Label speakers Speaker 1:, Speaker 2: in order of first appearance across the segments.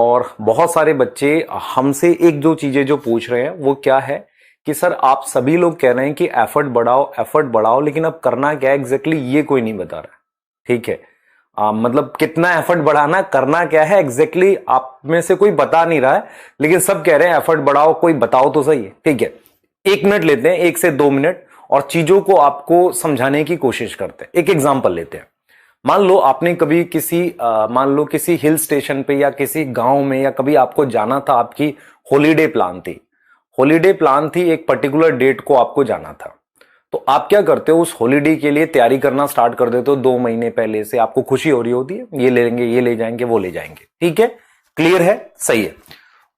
Speaker 1: और बहुत सारे बच्चे हमसे एक दो चीजें जो पूछ रहे हैं वो क्या है कि सर आप सभी लोग कह रहे हैं कि एफर्ट बढ़ाओ, लेकिन अब करना क्या है एग्जैक्टली ये कोई नहीं बता रहा। ठीक है, मतलब कितना एफर्ट बढ़ाना, करना क्या है एग्जैक्टली आप में से कोई बता नहीं रहा है, लेकिन सब कह रहे हैं एफर्ट बढ़ाओ, कोई बताओ तो सही है। ठीक है, 1 मिनट लेते हैं, 1 से 2 मिनट, और चीजों को आपको समझाने की कोशिश करते हैं। एक एग्जाम्पल लेते हैं। मान लो आपने कभी किसी हिल स्टेशन पे या किसी गांव में या कभी आपको जाना था, आपकी हॉलीडे प्लान थी, एक पर्टिकुलर डेट को आपको जाना था। तो आप क्या करते हो, उस हॉलीडे के लिए तैयारी करना स्टार्ट कर देते हो 2 महीने पहले से। आपको खुशी हो रही होती है, ये ले लेंगे, ये ले जाएंगे, वो ले जाएंगे। ठीक है, क्लियर है, सही है।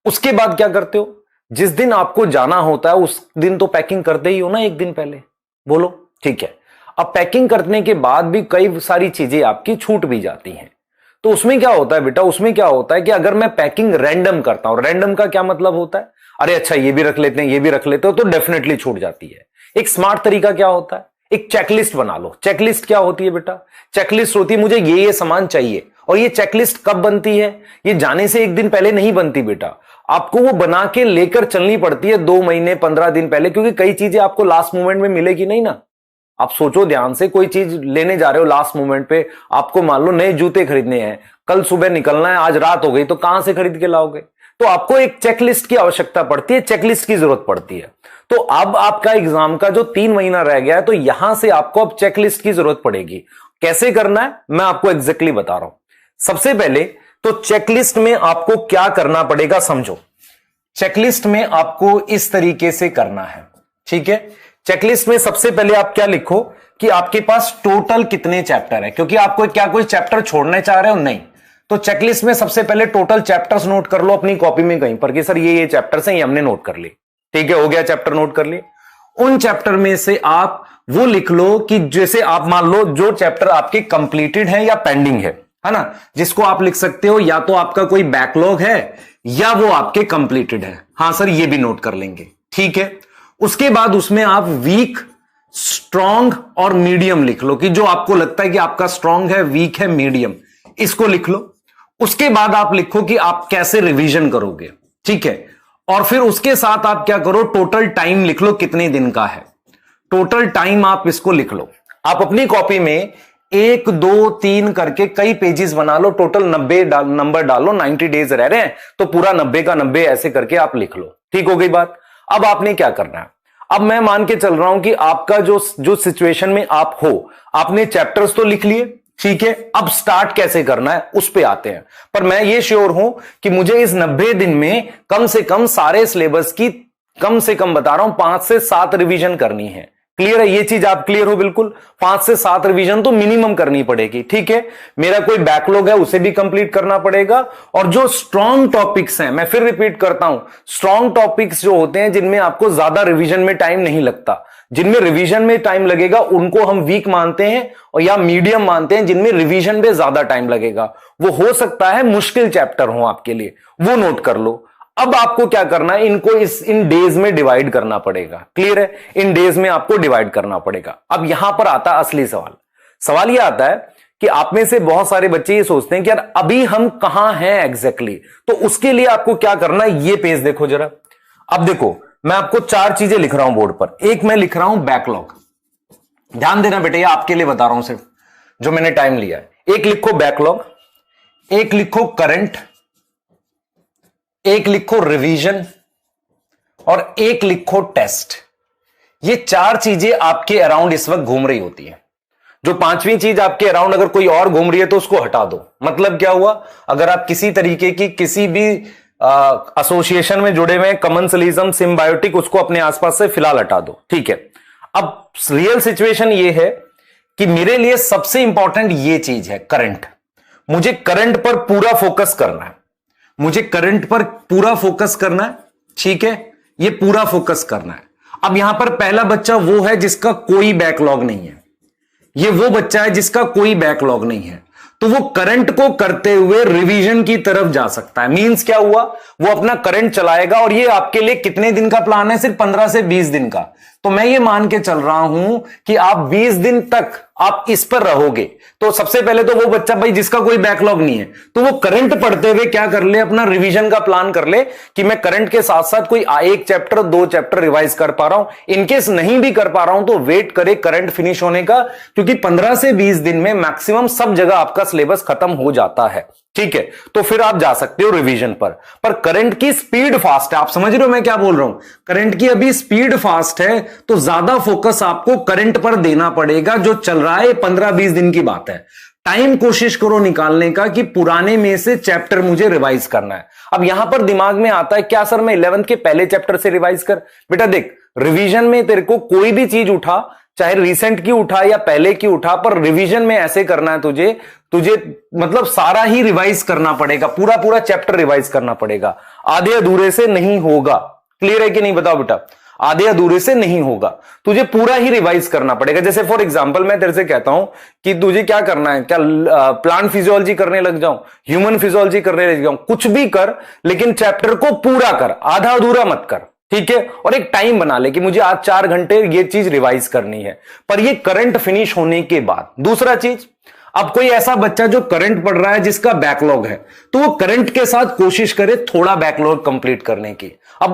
Speaker 1: उसके बाद क्या करते हो, जिस दिन आपको जाना होता है उस दिन तो पैकिंग करते ही हो ना, 1 दिन पहले, बोलो। ठीक है, अब पैकिंग करने के बाद भी कई सारी चीजें आपकी छूट भी जाती हैं। तो उसमें क्या होता है बेटा, उसमें क्या होता है कि अगर मैं पैकिंग रैंडम करता हूं, रैंडम का क्या मतलब होता है, अरे अच्छा ये भी रख लेते हैं, ये भी रख लेते हो, तो डेफिनेटली छूट जाती है। एक स्मार्ट तरीका क्या होता है, एक चेकलिस्ट बना लो। चेकलिस्ट क्या होती है बेटा, चेकलिस्ट होती है मुझे ये सामान चाहिए। और ये चेकलिस्ट कब बनती है, ये जाने से 1 दिन पहले नहीं बनती बेटा, आपको वो बना के लेकर चलनी पड़ती है 2 महीने 15 दिन पहले, क्योंकि कई चीजें आपको लास्ट मोमेंट में मिलेगी नहीं ना। आप सोचो ध्यान से, कोई चीज लेने जा रहे हो लास्ट मोमेंट पे, आपको मान लो नए जूते खरीदने हैं, कल सुबह निकलना है, आज रात हो गई, तो कहां से खरीद के लाओगे। तो आपको एक चेकलिस्ट की आवश्यकता पड़ती है, चेकलिस्ट की जरूरत पड़ती है। तो अब आपका एग्जाम का जो 3 महीना रह गया है, तो यहां से आपको अब चेकलिस्ट की जरूरत पड़ेगी। कैसे करना है मैं आपको एग्जैक्टली बता रहा हूं। सबसे पहले तो चेकलिस्ट में आपको क्या करना पड़ेगा समझो। चेकलिस्ट में आपको इस तरीके से करना है। ठीक है, चेकलिस्ट में सबसे पहले आप क्या लिखो कि आपके पास टोटल कितने चैप्टर है, क्योंकि आपको क्या कोई चैप्टर छोड़ने चाह रहे हो, नहीं। तो चेकलिस्ट में सबसे पहले टोटल चैप्टर्स नोट कर लो अपनी कॉपी में कहीं पर कि सर ये चैप्टर्स हैं, ये हमने नोट कर लिए। ठीक है, हो गया, चैप्टर नोट कर लिए। उन चैप्टर में से आप वो लिख लो कि जैसे आप मान लो जो चैप्टर आपके कंप्लीटेड है या पेंडिंग है ना, जिसको आप लिख सकते हो या तो आपका कोई बैकलॉग है या वो आपके कंप्लीटेड है। हां सर, ये भी नोट कर लेंगे। ठीक है, उसके बाद उसमें आप वीक, स्ट्रॉन्ग और मीडियम लिख लो कि जो आपको लगता है कि आपका स्ट्रॉन्ग है, वीक है, मीडियम, इसको लिख लो। उसके बाद आप लिखो कि आप कैसे रिवीजन करोगे। ठीक है, और फिर उसके साथ आप क्या करो, टोटल टाइम लिख लो कितने दिन का है, टोटल टाइम आप इसको लिख लो। आप अपनी कॉपी में 1 2 3 करके कई पेजेस बना लो, टोटल 90 नंबर डालो, 90 डेज रह रहे हैं तो पूरा 90 का 90 ऐसे करके आप लिख लो। ठीक हो गई बात। अब आपने क्या करना है, अब मैं मान के चल रहा हूं कि आपका जो सिचुएशन में आप हो, आपने चैप्टर्स तो लिख लिए। ठीक है, अब स्टार्ट कैसे करना है उस पे आते हैं। पर मैं ये श्योर हूं कि मुझे इस 90 दिन में कम से कम सारे सिलेबस की कम से कम बता रहा हूं 5 से 7 रिवीजन करनी है। क्लियर है ये चीज, आप क्लियर हो बिल्कुल। 5 से 7 रिवीजन तो मिनिमम करनी पड़ेगी। ठीक है, मेरा कोई बैकलॉग है उसे भी कंप्लीट करना पड़ेगा। और जो स्ट्रॉन्ग टॉपिक्स हैं, मैं फिर रिपीट करता हूं, स्ट्रॉन्ग टॉपिक्स जो होते हैं जिनमें आपको ज्यादा रिवीजन में टाइम नहीं लगता, जिनमें रिवीजन में टाइम लगेगा उनको हम वीक मानते हैं और या मीडियम मानते हैं। जिनमें रिवीजन में ज्यादा टाइम लगेगा वो हो सकता है मुश्किल चैप्टर हो आपके लिए, वो नोट कर लो। अब आपको क्या करना है, इनको इन डेज में डिवाइड करना पड़ेगा। क्लियर है, इन डेज में आपको डिवाइड करना पड़ेगा। अब यहां पर आता है असली सवाल। सवाल यह आता है कि आप में से बहुत सारे बच्चे ये सोचते हैं कि यार अभी हम कहां हैं एग्जैक्टली। तो उसके लिए आपको क्या करना है, ये पेज देखो जरा। अब देखो, मैं आपको 4 चीजें लिख रहा हूं बोर्ड पर। एक मैं लिख रहा हूं बैकलॉग, ध्यान देना बेटे, ये आपके लिए बता रहा हूं सिर्फ जो मैंने टाइम लिया है। एक लिखो बैकलॉग, एक लिखो करंट, एक लिखो रिवीजन और एक लिखो टेस्ट। ये 4 चीजें आपके अराउंड इस वक्त घूम रही होती है। जो 5वीं चीज आपके अराउंड अगर कोई और घूम रही है तो उसको हटा दो। मतलब क्या हुआ, अगर आप किसी तरीके की किसी भी एसोसिएशन में जुड़े हुए हैं, कमेंसलिज्म, सिम्बायोटिक, उसको अपने आसपास से फिलहाल हटा दो। ठीक है, अब रियल सिचुएशन ये है कि मेरे लिए सबसे इंपॉर्टेंट ये चीज है करंट। मुझे करंट पर पूरा फोकस करना है, मुझे करंट पर पूरा फोकस करना है। ठीक है, ये पूरा फोकस करना है। अब यहां पर पहला बच्चा वो है जिसका कोई बैकलॉग नहीं है, ये वो बच्चा है जिसका कोई बैकलॉग नहीं है, तो वो करंट को करते हुए रिवीजन की तरफ जा सकता है। मींस क्या हुआ, वो अपना करंट चलाएगा और ये आपके लिए कितने दिन का प्लान है, सिर्फ 15 से 20 दिन का। तो मैं ये मान के चल रहा हूं कि आप 20 दिन तक आप इस पर रहोगे। तो सबसे पहले तो वो बच्चा भाई जिसका कोई बैकलॉग नहीं है, तो वो करंट पढ़ते हुए क्या कर ले, अपना रिवीजन का प्लान कर ले कि मैं करंट के साथ साथ कोई एक चैप्टर 2 चैप्टर रिवाइज कर पा रहा हूं। इनकेस नहीं भी कर पा रहा हूं तो वेट करे करंट फिनिश होने का, क्योंकि 15 से 20 दिन में मैक्सिमम सब जगह आपका सिलेबस खत्म हो जाता है। ठीक है, तो फिर आप जा सकते हो रिवीजन पर करंट की स्पीड फास्ट है। आप समझ रहे हो मैं क्या बोल रहा हूं? करंट की अभी स्पीड फास्ट है, तो ज्यादा फोकस आपको करंट पर देना पड़ेगा। जो चल रहा है 15-20 दिन की बात है। टाइम कोशिश करो निकालने का कि पुराने में से चैप्टर मुझे रिवाइज करना है। अब यहां पर दिमाग में आता है क्या सर मैं 11th के पहले चैप्टर से रिवाइज कर? बेटा देख, रिवीजन में तेरे को कोई भी चीज उठा, चाहे रिसेंट की उठा या पहले की उठा, पर रिवीजन में ऐसे करना है तुझे मतलब सारा ही रिवाइज करना पड़ेगा, पूरा पूरा चैप्टर रिवाइज करना पड़ेगा। आधे अधूरे से नहीं होगा। क्लियर है कि नहीं बताओ बेटा? आधे अधूरे से नहीं होगा, तुझे पूरा ही रिवाइज करना पड़ेगा। जैसे फॉर एग्जांपल मैं तेरे से कहता हूं कि तुझे क्या करना है, क्या प्लांट फिजियोलॉजी करने लग जाऊं, ह्यूमन फिजियोलॉजी करने लग जाऊं, कुछ भी कर, लेकिन चैप्टर को पूरा कर, आधा अधूरा मत कर। ठीक है, और एक टाइम बना ले कि मुझे आज 4 घंटे ये चीज रिवाइज करनी है, पर ये करंट फिनिश होने के बाद। दूसरा चीज, अब कोई ऐसा बच्चा जो करंट पढ़ रहा है जिसका बैकलॉग है, तो वो करंट के साथ कोशिश करे थोड़ा बैकलॉग कंप्लीट करने की। अब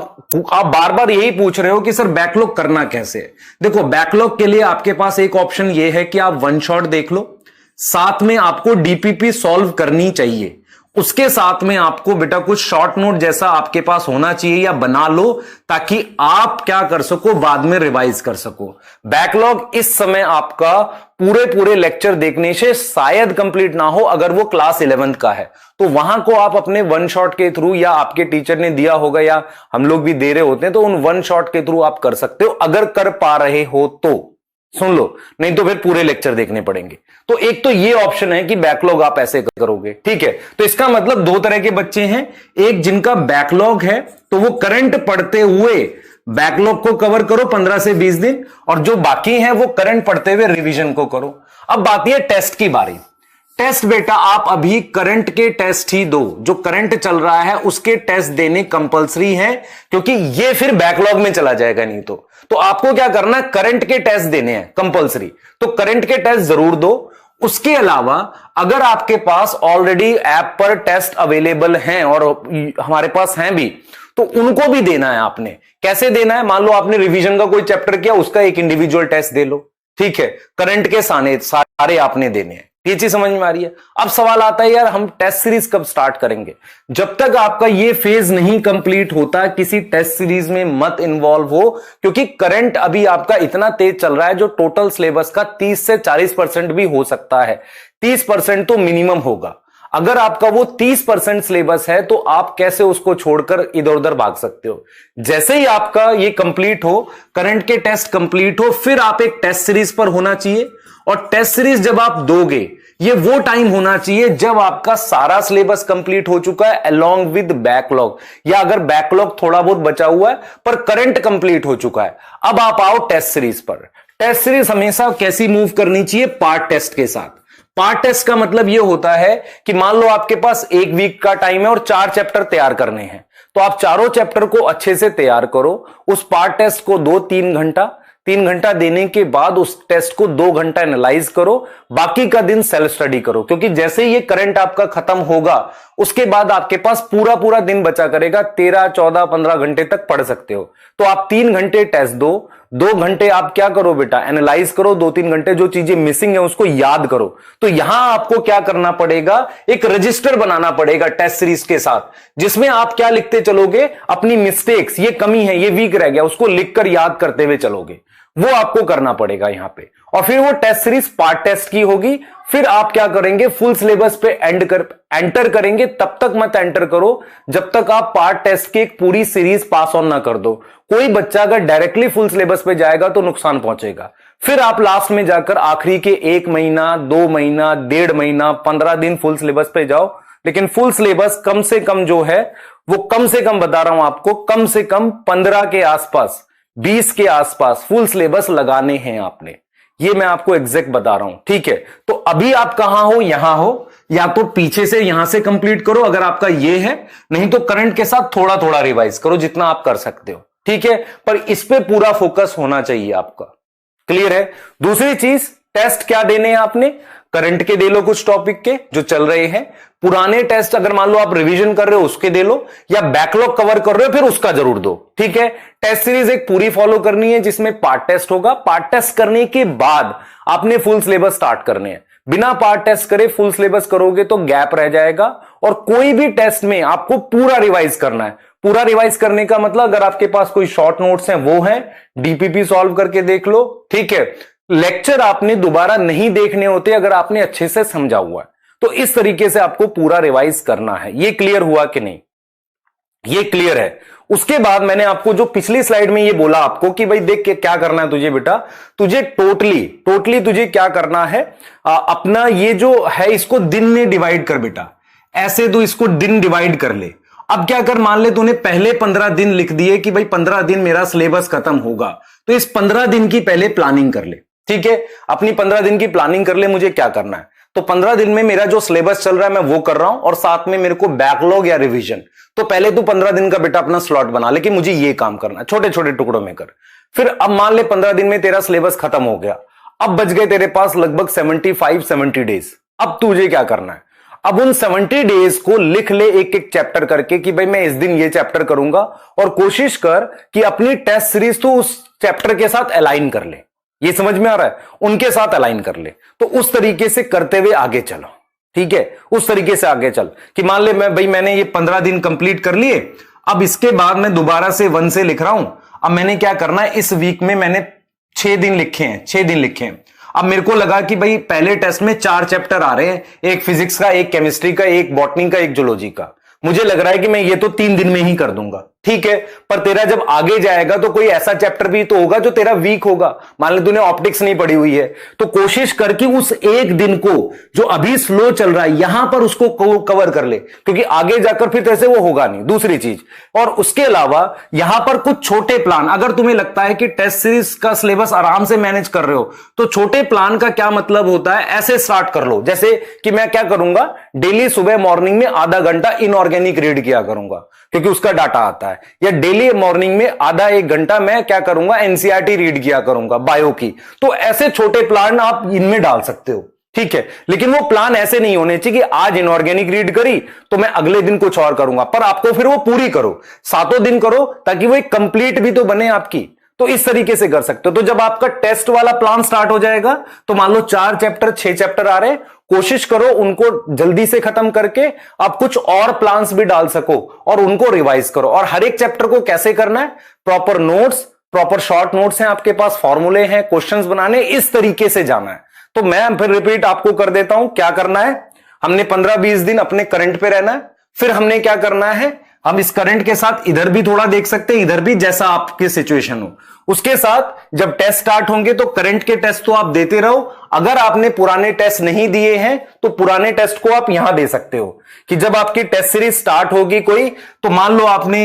Speaker 1: आप बार बार यही पूछ रहे हो कि सर बैकलॉग करना कैसे? देखो, बैकलॉग के लिए आपके पास एक ऑप्शन ये है कि आप वन शॉट देख लो, साथ में आपको डीपीपी सॉल्व करनी चाहिए। उसके साथ में आपको बेटा कुछ शॉर्ट नोट जैसा आपके पास होना चाहिए या बना लो, ताकि आप क्या कर सको, बाद में रिवाइज कर सको। बैकलॉग इस समय आपका पूरे पूरे लेक्चर देखने से शायद कंप्लीट ना हो, अगर वो क्लास 11th का है तो वहां को आप अपने वन शॉट के थ्रू, या आपके टीचर ने दिया होगा या हम लोग भी दे रहे होते हैं, तो उन वन शॉट के थ्रू आप कर सकते हो, अगर कर पा रहे हो तो। सुन लो, नहीं तो फिर पूरे लेक्चर देखने पड़ेंगे। तो एक तो ये ऑप्शन है कि बैकलॉग आप ऐसे करोगे। ठीक है, तो इसका मतलब 2 तरह के बच्चे हैं, एक जिनका बैकलॉग है तो वो करंट पढ़ते हुए बैकलॉग को कवर करो 15 से 20 दिन, और जो बाकी हैं वो करंट पढ़ते हुए रिवीजन को करो। अब बात है टेस्ट की बारी। टेस्ट बेटा आप अभी करंट के टेस्ट ही दो, जो करंट चल रहा है उसके टेस्ट देने कंपलसरी हैं, क्योंकि ये फिर बैकलॉग में चला जाएगा नहीं तो आपको क्या करना है, करंट के टेस्ट देने हैं कंपलसरी, तो करंट के टेस्ट जरूर दो। उसके अलावा अगर आपके पास ऑलरेडी ऐप पर टेस्ट अवेलेबल हैं और हमारे पास हैं भी, तो उनको भी देना है आपने। कैसे देना है? मान लो आपने रिवीजन का कोई चैप्टर किया, उसका एक इंडिविजुअल टेस्ट दे लो। ठीक है, करंट के सारे आपने देने हैं। ये चीज समझ में आ रही है? अब सवाल आता है यार हम टेस्ट सीरीज कब स्टार्ट करेंगे? जब तक आपका ये फेज नहीं कंप्लीट होता किसी टेस्ट सीरीज में मत इन्वॉल्व हो, क्योंकि करंट अभी आपका इतना तेज चल रहा है जो टोटल सिलेबस का 30 से 40% भी हो सकता है। 30% तो मिनिमम होगा। अगर आपका वो 30% सिलेबस है तो आप कैसे उसको छोड़कर इधर उधर भाग सकते हो? जैसे ही आपका ये कंप्लीट हो, करंट के टेस्ट कंप्लीट हो, फिर आप एक टेस्ट सीरीज पर होना चाहिए। और टेस्ट सीरीज जब आप दोगे, ये वो टाइम होना चाहिए जब आपका सारा सिलेबस कंप्लीट हो चुका है अलोंग विद बैकलॉग, या अगर बैकलॉग थोड़ा बहुत बचा हुआ है पर करंट कंप्लीट हो चुका है। अब आप आओ टेस्ट सीरीज पर। टेस्ट सीरीज हमेशा कैसी मूव करनी चाहिए? पार्ट टेस्ट के साथ। पार्ट टेस्ट का मतलब यह होता है कि मान लो आपके पास 1 वीक का टाइम है और 4 चैप्टर तैयार करने हैं, तो आप चारों चैप्टर को अच्छे से तैयार करो। उस पार्ट टेस्ट को दो 3 घंटा, 3 घंटा देने के बाद उस टेस्ट को 2 घंटा एनालाइज करो, बाकी का दिन सेल्फ स्टडी करो, क्योंकि जैसे ये करंट आपका खत्म होगा उसके बाद आपके पास पूरा पूरा दिन बचा करेगा। 13, 14, 15 घंटे तक पढ़ सकते हो। तो आप 3 घंटे टेस्ट दो, 2 घंटे आप क्या करो बेटा, एनालाइज करो, 2-3 घंटे जो चीजें मिसिंग है उसको याद करो। तो यहां आपको क्या करना पड़ेगा, एक रजिस्टर बनाना पड़ेगा टेस्ट सीरीज के साथ, जिसमें आप क्या लिखते चलोगे, अपनी मिस्टेक्स, ये कमी है, ये वीक रह गया, उसको लिखकर याद करते हुए चलोगे। वो आपको करना पड़ेगा यहां पे। और फिर वो टेस्ट सीरीज पार्ट टेस्ट की होगी। फिर आप क्या करेंगे, फुल सिलेबस पे एंटर करेंगे। तब तक मत एंटर करो जब तक आप पार्ट टेस्ट की एक पूरी सीरीज पास ऑन ना कर दो। कोई बच्चा अगर डायरेक्टली फुल सिलेबस पे जाएगा तो नुकसान पहुंचेगा। फिर आप लास्ट में जाकर आखिरी के 1 महीना, 2 महीना, 1.5 महीना, 15 दिन फुल सिलेबस पे जाओ। लेकिन फुल सिलेबस कम से कम जो है वो कम से कम बता रहा हूं आपको, कम से कम 15 के आसपास, 20 के आसपास फुल सिलेबस लगाने हैं आपने। ये मैं आपको एग्जैक्ट बता रहा हूं। ठीक है, तो अभी आप कहां हो, यहां हो, या तो पीछे से यहां से कंप्लीट करो अगर आपका ये है, नहीं तो करंट के साथ थोड़ा थोड़ा रिवाइज करो जितना आप कर सकते हो। ठीक है, पर इस पे पूरा फोकस होना चाहिए आपका। क्लियर है? दूसरी चीज, टेस्ट क्या देने हैं आपने, करंट के दे लो, कुछ टॉपिक के जो चल रहे हैं। पुराने टेस्ट अगर मान लो आप रिवीजन कर रहे हो उसके दे लो, या बैकलॉग कवर कर रहे हो फिर उसका जरूर दो। ठीक है, टेस्ट सीरीज एक पूरी फॉलो करनी है जिसमें पार्ट टेस्ट होगा। पार्ट टेस्ट करने के बाद आपने फुल सिलेबस स्टार्ट करने हैं। बिना पार्ट टेस्ट करे फुल सिलेबस करोगे तो गैप रह जाएगा, और कोई भी टेस्ट में आपको पूरा रिवाइज करना है। पूरा रिवाइज करने का मतलब, अगर आपके पास कोई शॉर्ट नोट्स हैं वो हैं, डीपीपी सॉल्व करके देख लो। ठीक है, लेक्चर आपने दोबारा नहीं देखने होते अगर आपने अच्छे से समझा हुआ है। तो इस तरीके से आपको पूरा रिवाइज करना है। ये क्लियर हुआ कि नहीं? ये क्लियर है। उसके बाद मैंने आपको जो पिछली स्लाइड में ये बोला आपको कि भाई देख के क्या करना है तुझे बेटा, तुझे टोटली तुझे क्या करना है, अपना ये जो है इसको दिन में डिवाइड कर बेटा। ऐसे तो इसको दिन डिवाइड कर ले। अब क्या कर, मान ले तूने पहले 15 दिन लिख दिए कि भाई 15 दिन मेरा सिलेबस खत्म होगा, तो इस 15 दिन की पहले प्लानिंग कर ले। ठीक है, अपनी 15 दिन की प्लानिंग कर ले, मुझे क्या करना है। तो 15 दिन में मेरा जो सिलेबस चल रहा है मैं वो कर रहा हूं, और साथ में मेरे को बैकलॉग या रिवीजन। तो पहले तू 15 दिन का बेटा अपना स्लॉट बना ले कि मुझे ये काम करना है, छोटे छोटे टुकड़ों में कर। फिर अब मान ले 15 दिन में तेरा सिलेबस खत्म हो गया, अब बच गए तेरे पास लगभग 70 डेज। अब तुझे क्या करना है, अब उन 70 डेज को लिख ले एक एक चैप्टर करके कि भाई मैं इस दिन ये चैप्टर करूंगा, और कोशिश कर कि अपनी टेस्ट सीरीज तो उस चैप्टर के साथ अलाइन कर ले। ये समझ में आ रहा है? उनके साथ अलाइन कर ले। तो उस तरीके से करते हुए आगे चलो। ठीक है, उस तरीके से आगे चल कि मान ले मैंने ये 15 दिन कंप्लीट कर लिए, अब इसके बाद मैं दोबारा से 1 से लिख रहा हूं। अब मैंने क्या करना है, इस वीक में मैंने 6 दिन लिखे हैं। अब मेरे को लगा कि भाई पहले टेस्ट में 4 चैप्टर आ रहे हैं, एक फिजिक्स का, एक केमिस्ट्री का, एक बॉटनी का, एक जूलॉजी का। मुझे लग रहा है कि मैं ये तो 3 दिन में ही कर दूंगा। ठीक है, पर तेरा जब आगे जाएगा तो कोई ऐसा चैप्टर भी तो होगा जो तेरा वीक होगा। मान ले तूने ऑप्टिक्स नहीं पढ़ी हुई है, तो कोशिश कर कि उस एक दिन को जो अभी स्लो चल रहा है यहां पर उसको कवर कर ले, क्योंकि आगे जाकर फिर तैसे वो होगा नहीं। दूसरी चीज, और उसके अलावा यहां पर कुछ छोटे प्लान, अगर तुम्हें लगता है कि टेस्ट सीरीज का सिलेबस आराम से मैनेज कर रहे हो, तो छोटे प्लान का क्या मतलब होता है, ऐसे स्टार्ट कर लो। जैसे कि मैं क्या करूंगा, डेली सुबह मॉर्निंग में आधा घंटा इनऑर्गेनिक रीड किया करूंगा, क्योंकि उसका डाटा आता है। या डेली मॉर्निंग में आधा 1 घंटा मैं क्या करूंगा, एनसीईआरटी रीड किया करूंगा बायो की। तो ऐसे छोटे प्लान आप इनमें डाल सकते हो। ठीक है, लेकिन वो प्लान ऐसे नहीं होने चाहिए कि आज इनऑर्गेनिक रीड करी तो मैं अगले दिन कुछ और करूंगा, पर आपको फिर वो पूरी करो, 7 दिन करो, ताकि वो एक कंप्लीट भी तो बने आपकी। तो इस तरीके से कर सकते हो। तो जब आपका टेस्ट वाला प्लान स्टार्ट हो जाएगा, तो मान लो 4 चैप्टर 6 चैप्टर आ रहे, कोशिश करो उनको जल्दी से खत्म करके आप कुछ और प्लान्स भी डाल सको और उनको रिवाइज करो। और हर एक चैप्टर को कैसे करना है, proper notes, proper short notes हैं आपके पास, फॉर्मूले हैं, क्वेश्चंस बनाने, इस तरीके से जाना है। तो मैं फिर रिपीट आपको कर देता हूं, क्या करना है। हमने 15-20 दिन अपने करंट पे रहना है। फिर हमने क्या करना है, हम इस करंट के साथ इधर भी थोड़ा देख सकते हैं, इधर भी, जैसा आपकी सिचुएशन हो। उसके साथ जब टेस्ट स्टार्ट होंगे तो करंट के टेस्ट तो आप देते रहो। अगर आपने पुराने टेस्ट नहीं दिए हैं तो पुराने टेस्ट को आप यहां दे सकते हो, कि जब आपकी टेस्ट सीरीज स्टार्ट होगी कोई, तो मान लो आपने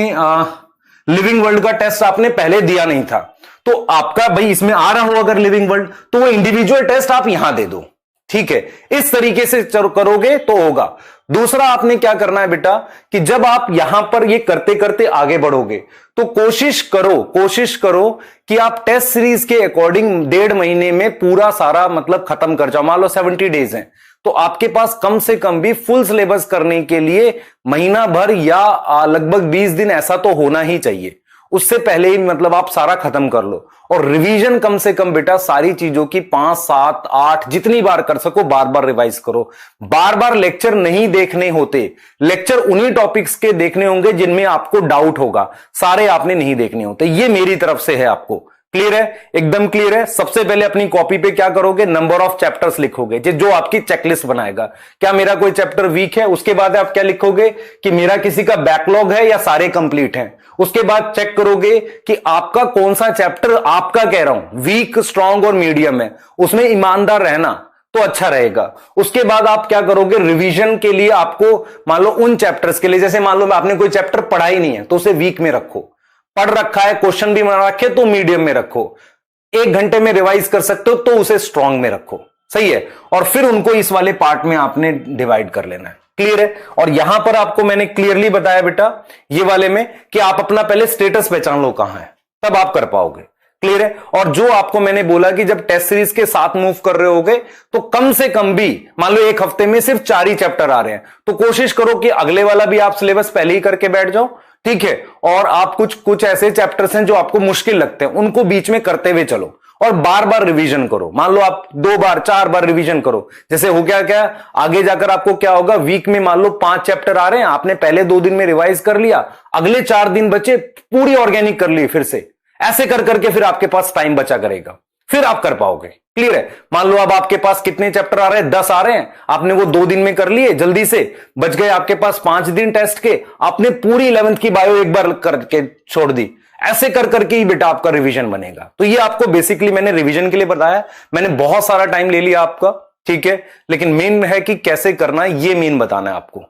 Speaker 1: लिविंग वर्ल्ड का टेस्ट आपने पहले दिया नहीं था, तो आपका भाई इसमें आ रहा हो अगर लिविंग वर्ल्ड, तो वो इंडिविजुअल टेस्ट आप यहां दे दो। ठीक है, इस तरीके से करोगे तो होगा। दूसरा आपने क्या करना है बेटा, कि जब आप यहां पर ये करते करते आगे बढ़ोगे, तो कोशिश करो कि आप टेस्ट सीरीज के अकॉर्डिंग 1.5 महीने में पूरा सारा मतलब खत्म कर जाओ। मान लो 70 डेज हैं, तो आपके पास कम से कम भी फुल सिलेबस करने के लिए महीना भर या लगभग 20 दिन ऐसा तो होना ही चाहिए। उससे पहले ही मतलब आप सारा खत्म कर लो। और रिवीजन कम से कम बेटा सारी चीजों की 5, 7, 8 जितनी बार कर सको बार बार रिवाइज करो। बार बार लेक्चर नहीं देखने होते, लेक्चर उन्हीं टॉपिक्स के देखने होंगे जिनमें आपको डाउट होगा, सारे आपने नहीं देखने होते। ये मेरी तरफ से है आपको। क्लियर है, एकदम क्लियर है। सबसे पहले अपनी कॉपी पे क्या करोगे, नंबर ऑफ चैप्टर्स लिखोगे, जो आपकी चेकलिस्ट बनाएगा। क्या मेरा कोई चैप्टर वीक है, उसके बाद आप क्या लिखोगे कि मेरा किसी का बैकलॉग है या सारे कंप्लीट हैं। उसके बाद चेक करोगे कि आपका कौन सा चैप्टर, आपका कह रहा हूं वीक, स्ट्रांग और मीडियम है, उसमें ईमानदार रहना तो अच्छा रहेगा। उसके बाद आप क्या करोगे, रिवीजन के लिए आपको मान लो उन चैप्टर्स के लिए, जैसे मान लो आपने कोई चैप्टर पढ़ा ही नहीं है तो उसे वीक में रखो, पढ़ रखा है क्वेश्चन भी बना रखे तो मीडियम में रखो, 1 घंटे में रिवाइज कर सकते हो तो उसे स्ट्रांग में रखो। सही है, और फिर उनको इस वाले पार्ट में आपने डिवाइड कर लेना है। क्लियर है। और यहां पर आपको मैंने क्लियरली बताया बेटा ये वाले में कि आप अपना पहले स्टेटस पहचान लो कहां है। तब आप कर पाओगे। क्लियर है? और जो आपको मैंने बोला कि जब टेस्ट सीरीज के साथ मूव कर रहे होगे तो कम से कम भी मान लो एक हफ्ते में सिर्फ 4 ही चैप्टर आ रहे हैं, तो कोशिश करो कि अगले वाला भी आप सिलेबस पहले ही करके बैठ जाओ। ठीक है? और आप कुछ ऐसे चैप्टर्स हैं जो आपको मुश्किल लगते हैं, उनको बीच में करते हुए चलो और बार बार रिवीजन करो। मान लो आप 2 बार 4 बार रिवीजन करो। जैसे हो गया क्या, आगे जाकर आपको क्या होगा, वीक में मान लो 5 चैप्टर आ रहे हैं, आपने पहले 2 दिन में रिवाइज कर लिया, अगले 4 दिन बचे पूरी ऑर्गेनिक कर ली फिर से। ऐसे कर करके फिर आपके पास टाइम बचा करेगा, फिर आप कर पाओगे। क्लियर है? मान लो अब आपके पास कितने चैप्टर आ रहे हैं, 10 आ रहे हैं, आपने वो 2 दिन में कर लिए जल्दी से, बच गए आपके पास 5 दिन टेस्ट के, आपने पूरी 11th की बायो एक बार करके छोड़ दी। ऐसे कर करके ही बेटा आपका रिवीजन बनेगा। तो ये आपको बेसिकली मैंने रिवीजन के लिए बताया, मैंने बहुत सारा टाइम ले लिया आपका, ठीक है, लेकिन मेन है कि कैसे करना है, ये मेन बताना है आपको।